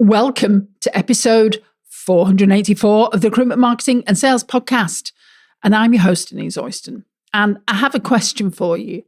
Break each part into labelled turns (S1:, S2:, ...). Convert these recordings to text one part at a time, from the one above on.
S1: Welcome to episode 484 of the Recruitment Marketing and Sales Podcast. And I'm your host, Denise Oyston. And I have a question for you.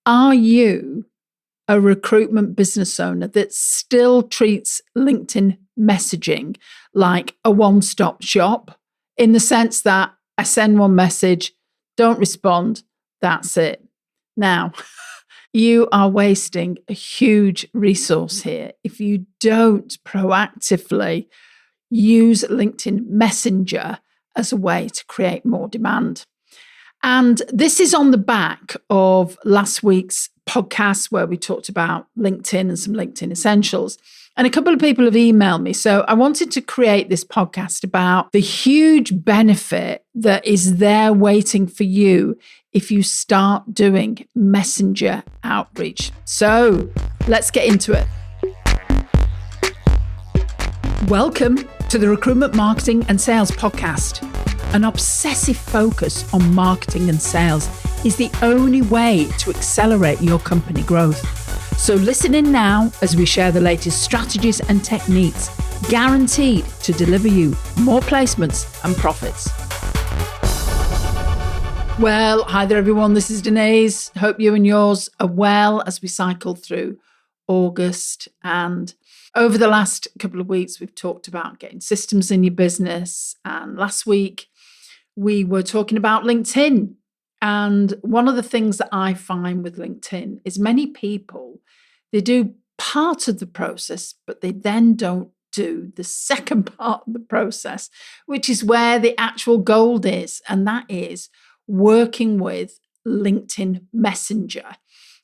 S1: Are you a recruitment business owner that still treats LinkedIn messaging like a one-stop shop, in the sense that I send one message, don't respond, that's it? Now, you are wasting a huge resource here if you don't proactively use LinkedIn Messenger as a way to create more demand. And this is on the back of last week's podcast where we talked about LinkedIn and some LinkedIn essentials. And a couple of people have emailed me. So I wanted to create this podcast about the huge benefit that is there waiting for you if you start doing messenger outreach. So let's get into it. Welcome to the Recruitment Marketing and Sales Podcast. An obsessive focus on marketing and sales is the only way to accelerate your company growth. So listen in now as we share the latest strategies and techniques guaranteed to deliver you more placements and profits. Well, hi there everyone, this is Denise. Hope you and yours are well as we cycle through August. And over the last couple of weeks, we've talked about getting systems in your business. And last week, we were talking about LinkedIn. And one of the things that I find with LinkedIn is many people, they do part of the process, but they then don't do the second part of the process, which is where the actual gold is. And that is working with LinkedIn Messenger.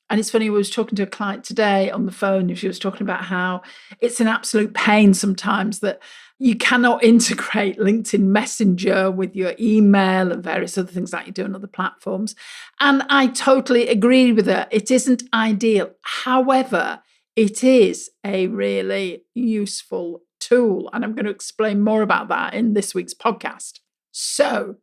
S1: And it's funny, I was talking to a client today on the phone, and she was talking about how it's an absolute pain sometimes that you cannot integrate LinkedIn Messenger with your email and various other things like you do on other platforms. And I totally agree with her. It isn't ideal. However, it is a really useful tool. And I'm going to explain more about that in this week's podcast. So,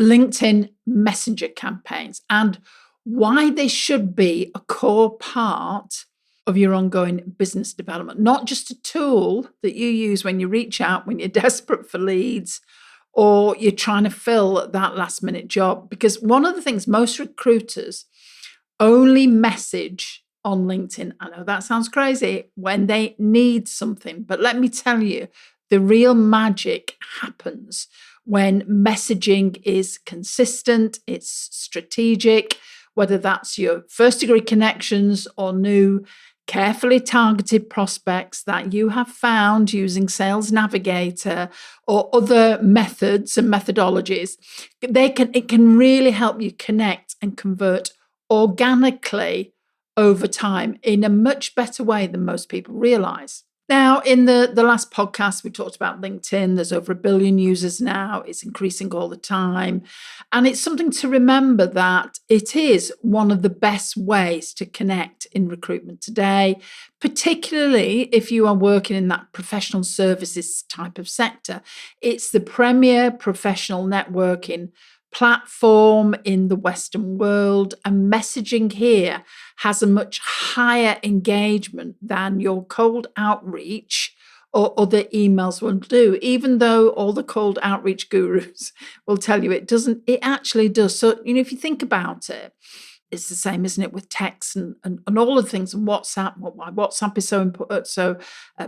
S1: LinkedIn Messenger campaigns and why they should be a core part of your ongoing business development, not just a tool that you use when you reach out, when you're desperate for leads, or you're trying to fill that last minute job. Because one of the things most recruiters only message on LinkedIn, I know that sounds crazy, when they need something. But let me tell you, the real magic happens when messaging is consistent, it's strategic, whether that's your first degree connections or new carefully targeted prospects that you have found using Sales Navigator or other methods and methodologies. It can really help you connect and convert organically over time in a much better way than most people realize. Now, in the last podcast, we talked about LinkedIn. There's over 1 billion users now. It's increasing all the time. And it's something to remember that it is one of the best ways to connect in recruitment today, particularly if you are working in that professional services type of sector. It's the premier professional networking platform in the Western world, and messaging here has a much higher engagement than your cold outreach or other emails will do, even though all the cold outreach gurus will tell you it doesn't. It actually does. So, if you think about it, it's the same, isn't it, with text and all of the things, and WhatsApp, why WhatsApp is so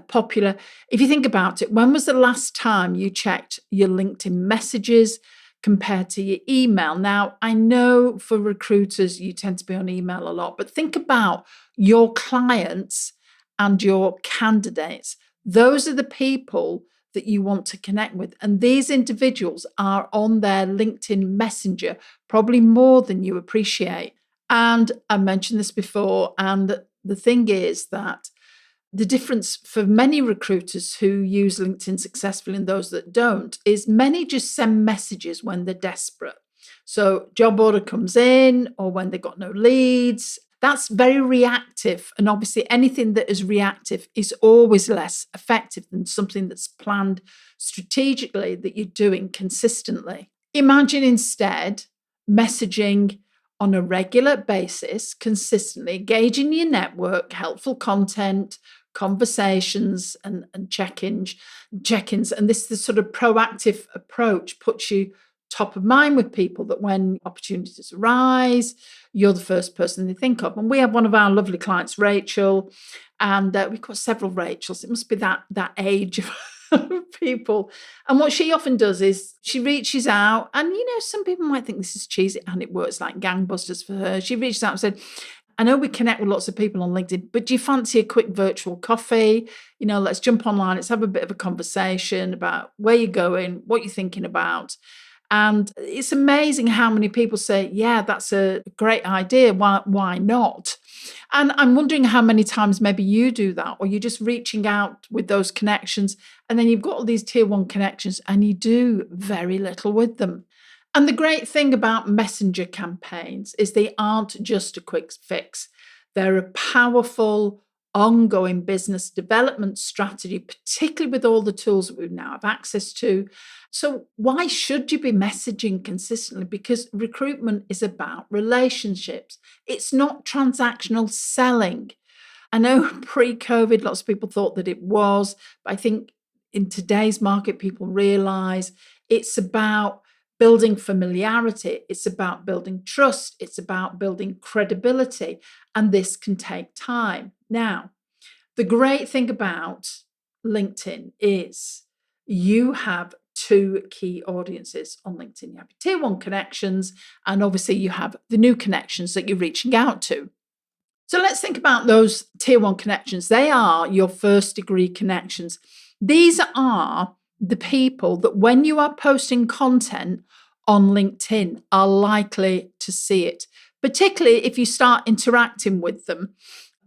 S1: popular. If you think about it, when was the last time you checked your LinkedIn messages compared to your email? Now, I know for recruiters, you tend to be on email a lot, but think about your clients and your candidates. Those are the people that you want to connect with. And these individuals are on their LinkedIn Messenger probably more than you appreciate. And I mentioned this before, and the thing is that the difference for many recruiters who use LinkedIn successfully and those that don't is many just send messages when they're desperate. So job order comes in, or when they've got no leads. That's very reactive. And obviously anything that is reactive is always less effective than something that's planned strategically, that you're doing consistently. Imagine instead messaging on a regular basis, consistently, engaging your network, helpful content, conversations and check-ins. And this sort of proactive approach puts you top of mind with people, that when opportunities arise, you're the first person they think of. And we have one of our lovely clients, Rachel, and we've got several Rachels. It must be that age of people. And what she often does is she reaches out, and some people might think this is cheesy, and it works like gangbusters for her. She reaches out and said, I know we connect with lots of people on LinkedIn, but do you fancy a quick virtual coffee? Let's jump online. Let's have a bit of a conversation about where you're going, what you're thinking about. And it's amazing how many people say, yeah, that's a great idea. Why not? And I'm wondering how many times maybe you do that, or you're just reaching out with those connections, and then you've got all these tier 1 connections and you do very little with them. And the great thing about messenger campaigns is they aren't just a quick fix. They're a powerful, ongoing business development strategy, particularly with all the tools that we now have access to. So why should you be messaging consistently? Because recruitment is about relationships. It's not transactional selling. I know pre-COVID, lots of people thought that it was, but I think in today's market, people realize it's about building familiarity. It's about building trust. It's about building credibility. And this can take time. Now, the great thing about LinkedIn is you have 2 key audiences on LinkedIn. You have your tier 1 connections, and obviously you have the new connections that you're reaching out to. So let's think about those tier 1 connections. They are your first degree connections. These are the people that when you are posting content on LinkedIn are likely to see it, particularly if you start interacting with them.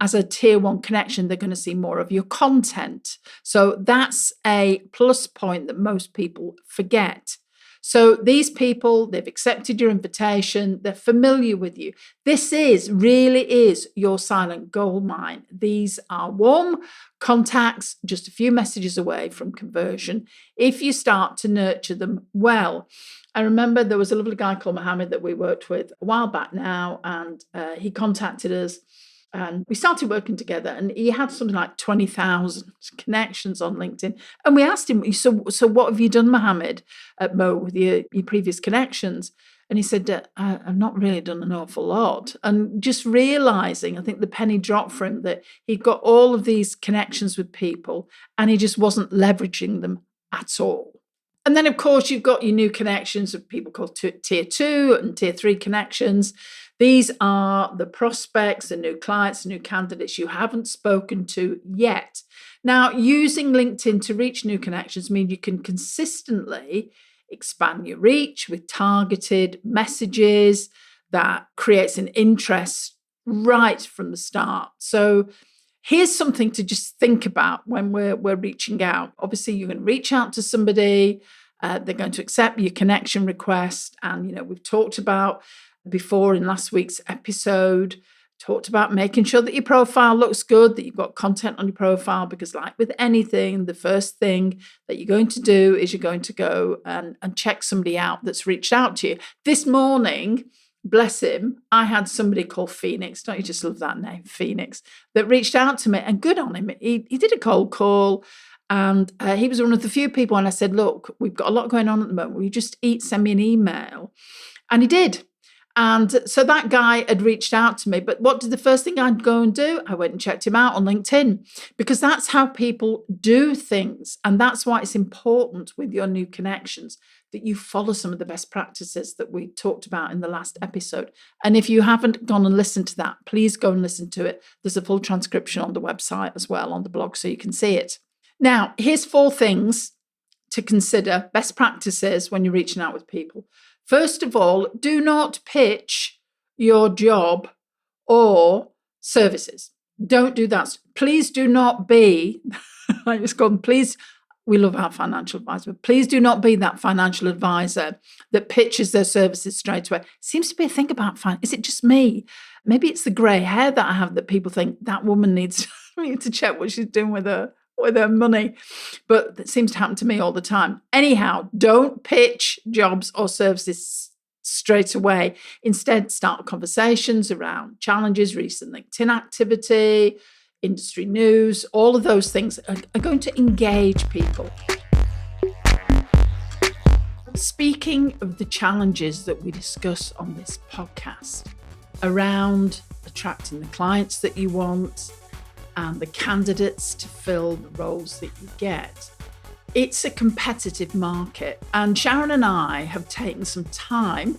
S1: As a tier 1 connection, they're going to see more of your content. So that's a plus point that most people forget. So these people, they've accepted your invitation, they're familiar with you. This really is your silent gold mine. These are warm contacts, just a few messages away from conversion, if you start to nurture them well. I remember there was a lovely guy called Mohammed that we worked with a while back now, and he contacted us. And we started working together, and he had something like 20,000 connections on LinkedIn. And we asked him, so what have you done, Mohammed, at Mo, with your previous connections? And he said, I've not really done an awful lot. And just realizing, I think the penny dropped for him, that he'd got all of these connections with people and he just wasn't leveraging them at all. And then, of course, you've got your new connections of people called tier 2 and tier 3 connections. These are the prospects, the new clients, the new candidates you haven't spoken to yet. Now, using LinkedIn to reach new connections means you can consistently expand your reach with targeted messages that creates an interest right from the start. So here's something to just think about when we're reaching out. Obviously, you're going to reach out to somebody. They're going to accept your connection request. And, we've talked about before in last week's episode, talked about making sure that your profile looks good, that you've got content on your profile, because like with anything, the first thing that you're going to do is you're going to go and check somebody out that's reached out to you. This morning, bless him, I had somebody called Phoenix. Don't you just love that name, Phoenix, that reached out to me, and good on him. He did a cold call, and he was one of the few people. And I said, look, we've got a lot going on at the moment. Will you just send me an email? And he did. And so that guy had reached out to me. But what did the first thing I'd go and do? I went and checked him out on LinkedIn, because that's how people do things. And that's why it's important with your new connections that you follow some of the best practices that we talked about in the last episode. And if you haven't gone and listened to that, please go and listen to it. There's a full transcription on the website as well, on the blog, so you can see it. Now, here's 4 things to consider, best practices when you're reaching out with people. First of all, do not pitch your job or services. Don't do that. Please do not be, I just call them, please, we love our financial advisor, but please do not be that financial advisor that pitches their services straight away. Seems to be a thing about finance. Is it just me? Maybe it's the grey hair that I have that people think that woman needs to check what she's doing with her money. But that seems to happen to me all the time. Anyhow, don't pitch jobs or services straight away. Instead, start conversations around challenges, recent LinkedIn activity, industry news, all of those things are going to engage people. Speaking of the challenges that we discuss on this podcast around attracting the clients that you want and the candidates to fill the roles that you get, it's a competitive market. And Sharon and I have taken some time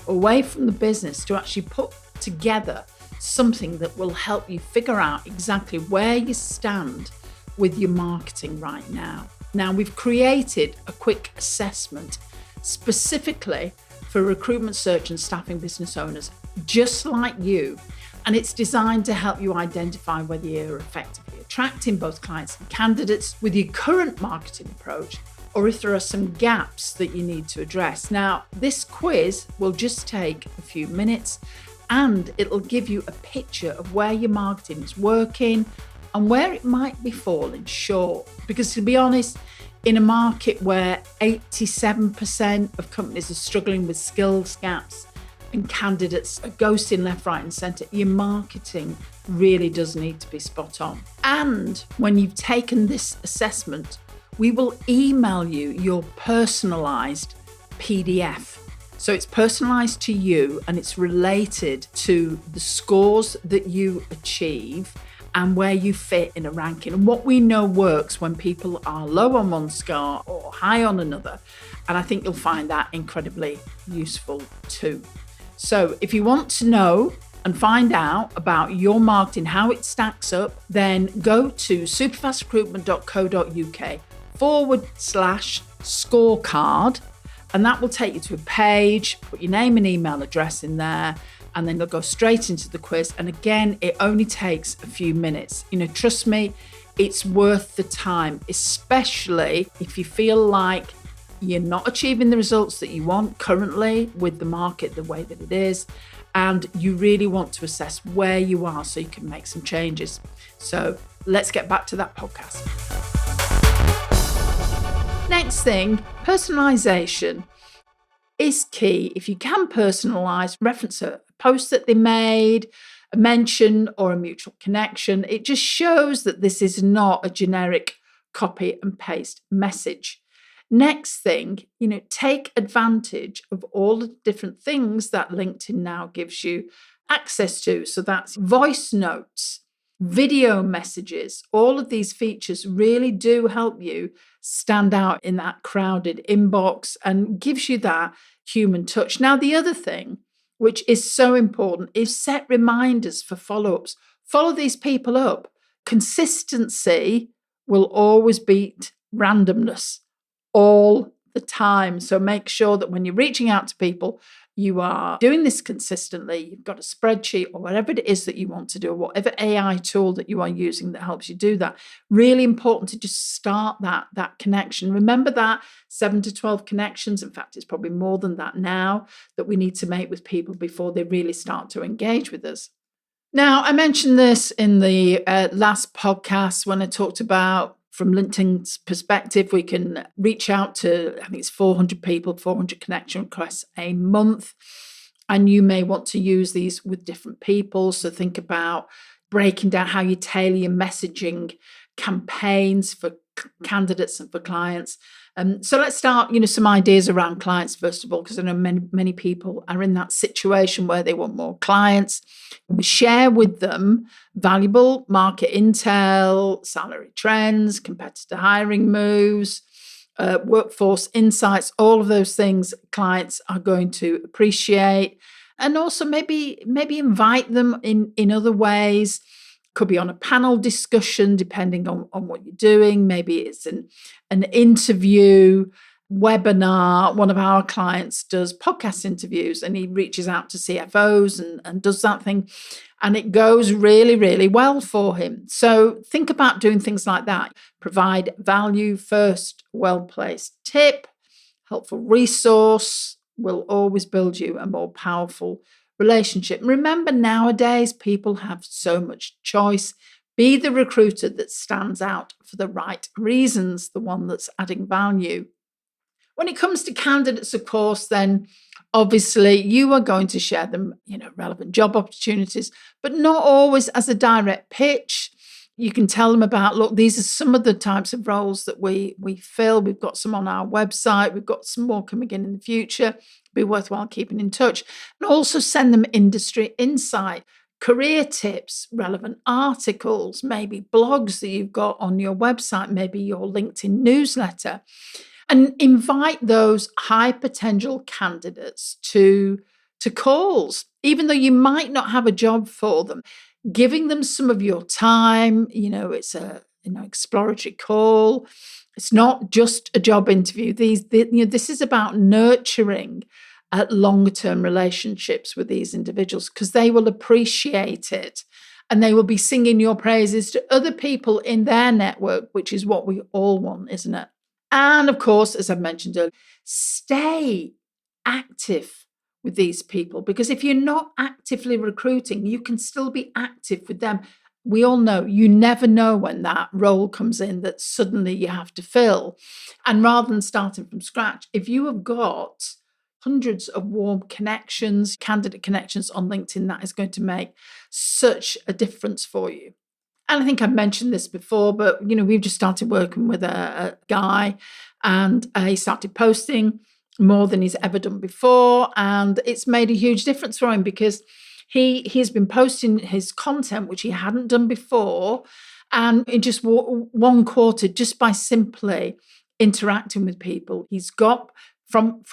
S1: away from the business to actually put together something that will help you figure out exactly where you stand with your marketing right now. Now, we've created a quick assessment specifically for recruitment search and staffing business owners just like you, and it's designed to help you identify whether you're effectively attracting both clients and candidates with your current marketing approach, or if there are some gaps that you need to address. Now, this quiz will just take a few minutes and it'll give you a picture of where your marketing is working and where it might be falling short. Because to be honest, in a market where 87% of companies are struggling with skills gaps and candidates are ghosting left, right and centre, your marketing really does need to be spot on. And when you've taken this assessment, we will email you your personalised PDF. So it's personalised to you and it's related to the scores that you achieve and where you fit in a ranking. And what we know works when people are low on one score or high on another. And I think you'll find that incredibly useful too. So if you want to know and find out about your marketing, how it stacks up, then go to superfastrecruitment.co.uk/scorecard, and that will take you to a page. Put your name and email address in there, and then you'll go straight into the quiz. And again, it only takes a few minutes. Trust me, it's worth the time, especially if you feel like you're not achieving the results that you want currently with the market the way that it is, and you really want to assess where you are so you can make some changes. So let's get back to that podcast. Next thing, personalization is key. If you can personalize, reference a post that they made, a mention or a mutual connection, it just shows that this is not a generic copy and paste message. Next thing, take advantage of all the different things that LinkedIn now gives you access to. So that's voice notes, video messages. All of these features really do help you stand out in that crowded inbox and gives you that human touch. Now, the other thing, which is so important, is set reminders for follow-ups. Follow these people up. Consistency will always beat randomness all the time. So make sure that when you're reaching out to people, you are doing this consistently. You've got a spreadsheet or whatever it is that you want to do, or whatever AI tool that you are using that helps you do that. Really important to just start that connection. Remember that 7 to 12 connections. In fact, it's probably more than that now that we need to make with people before they really start to engage with us. Now, I mentioned this in the last podcast when I talked about, from LinkedIn's perspective, we can reach out to, I think it's 400 people, 400 connection requests a month. And you may want to use these with different people. So think about breaking down how you tailor your messaging campaigns for candidates and for clients. So let's start, some ideas around clients, first of all, because I know many people are in that situation where they want more clients. We share with them valuable market intel, salary trends, competitor hiring moves, workforce insights, all of those things clients are going to appreciate. And also maybe invite them in other ways. Could be on a panel discussion, depending on what you're doing. Maybe it's an interview, webinar. One of our clients does podcast interviews and he reaches out to CFOs and does that thing. And it goes really, really well for him. So think about doing things like that. Provide value first, well-placed tip, helpful resource will always build you a more powerful relationship. Remember, nowadays, people have so much choice. Be the recruiter that stands out for the right reasons, the one that's adding value. When it comes to candidates, of course, then obviously you are going to share them, relevant job opportunities, but not always as a direct pitch. You can tell them about, look, these are some of the types of roles that we fill. We've got some on our website. We've got some more coming in the future. Be worthwhile keeping in touch. And also send them industry insight, career tips, relevant articles, maybe blogs that you've got on your website, maybe your LinkedIn newsletter, and invite those high potential candidates to calls, even though you might not have a job for them. Giving them some of your time, it's a exploratory call. It's not just a job interview. This is about nurturing longer-term relationships with these individuals, because they will appreciate it and they will be singing your praises to other people in their network, which is what we all want, isn't it? And of course, as I've mentioned earlier, stay active with these people, because if you're not actively recruiting, you can still be active with them. We all know you never know when that role comes in that suddenly you have to fill. And rather than starting from scratch, if you have got hundreds of warm connections, candidate connections on LinkedIn, that is going to make such a difference for you. And I think I've mentioned this before, but we've just started working with a guy, and he started posting more than he's ever done before, and it's made a huge difference for him, because he's been posting his content, which he hadn't done before, and in just one quarter, just by simply interacting with people, he's got from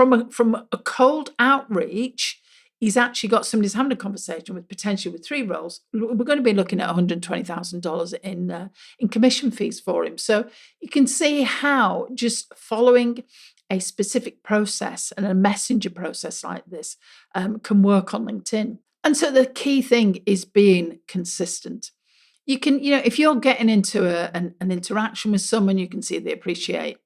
S1: a cold outreach. He's actually got somebody who's having a conversation with, potentially with 3 roles. We're going to be looking at $120,000 in commission fees for him. So you can see how just following a specific process and a messenger process like this can work on LinkedIn. And so the key thing is being consistent. You can, if you're getting into an interaction with someone, you can see they appreciate,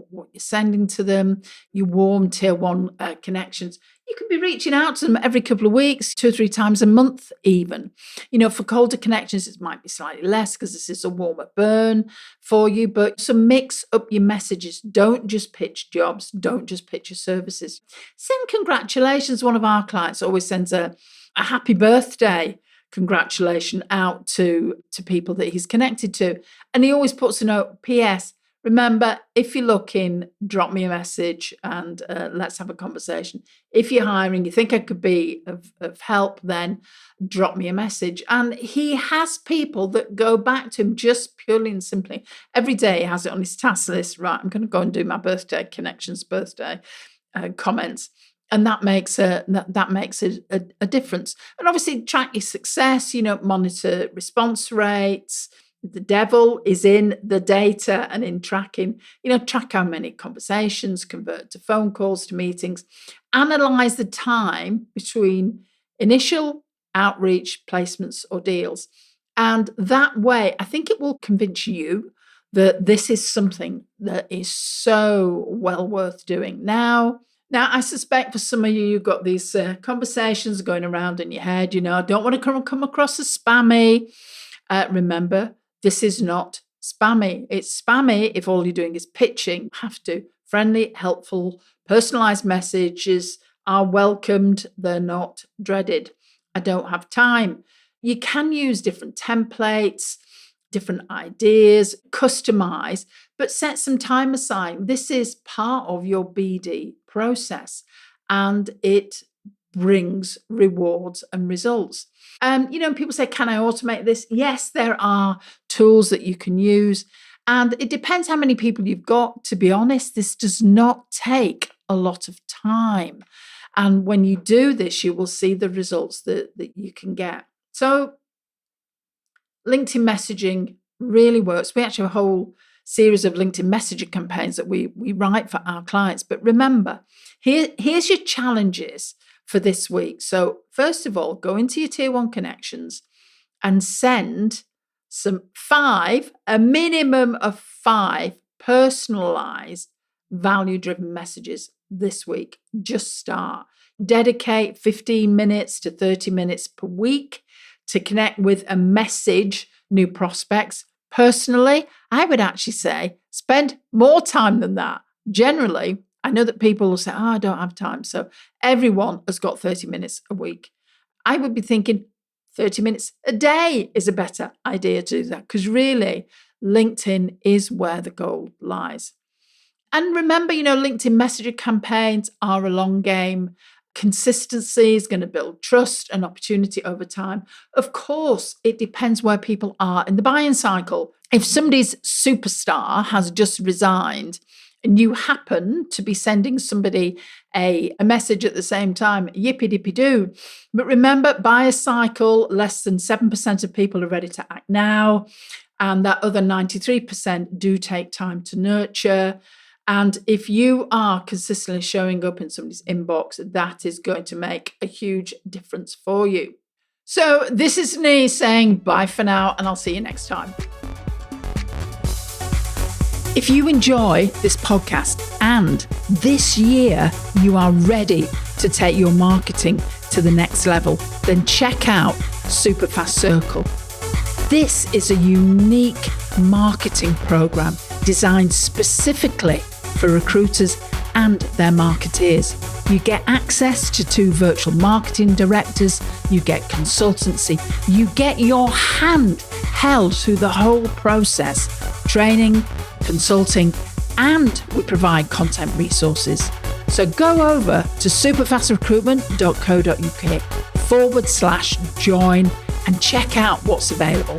S1: what you're sending to them, your warm tier 1 connections. You can be reaching out to them every couple of weeks, 2 or 3 times a month even. For colder connections, it might be slightly less because this is a warmer burn for you. But so mix up your messages. Don't just pitch jobs. Don't just pitch your services. Send congratulations. One of our clients always sends a happy birthday congratulation out to people that he's connected to. And he always puts a note, PS, remember, if you're looking, drop me a message and let's have a conversation. If you're hiring, you think I could be of help, then drop me a message. And he has people that go back to him just purely and simply. Every day he has it on his task list. Right, I'm going to go and do my birthday connections, birthday comments. And that makes a difference. And obviously track your success, monitor response rates. The devil is in the data and in tracking, track how many conversations convert to phone calls, to meetings. Analyze the time between initial outreach, placements or deals. And that way, I think it will convince you that this is something that is so well worth doing. Now, I suspect for some of you, you've got these conversations going around in your head. I don't want to come across as spammy. Remember, this is not spammy. It's spammy if all you're doing is pitching. Have to. Friendly, helpful, personalized messages are welcomed. They're not dreaded. I don't have time. You can use different templates, different ideas, customize, but set some time aside. This is part of your BD process, and it brings rewards and results. People say, can I automate this? Yes, there are tools that you can use, and it depends how many people you've got. To be honest, this does not take a lot of time. And when you do this, you will see the results that you can get. So LinkedIn messaging really works. We actually have a whole series of LinkedIn messenger campaigns that we write for our clients. But remember, here's your challenges for this week. So first of all, go into your tier 1 connections and send a minimum of 5 personalized, value-driven messages this week. Just start. Dedicate 15 minutes to 30 minutes per week to connect with and message new prospects. Personally, I would actually say spend more time than that. Generally, I know that people will say, I don't have time. So everyone has got 30 minutes a week. I would be thinking 30 minutes a day is a better idea to do that, because really LinkedIn is where the gold lies. And remember, LinkedIn Messenger campaigns are a long game. Consistency is going to build trust and opportunity over time. Of course, it depends where people are in the buying cycle. If somebody's superstar has just resigned and you happen to be sending somebody a message at the same time, yippee-dippy-doo. But remember, buyer cycle, less than 7% of people are ready to act now. And that other 93% do take time to nurture. And if you are consistently showing up in somebody's inbox, that is going to make a huge difference for you. So this is me saying bye for now, and I'll see you next time. If you enjoy this podcast and this year you are ready to take your marketing to the next level, then check out Superfast Circle. This is a unique marketing program designed specifically for recruiters and their marketeers. You get access to 2 virtual marketing directors, you get consultancy, you get your hand held through the whole process, training, consulting, and we provide content resources. So go over to superfastrecruitment.co.uk/join and check out what's available.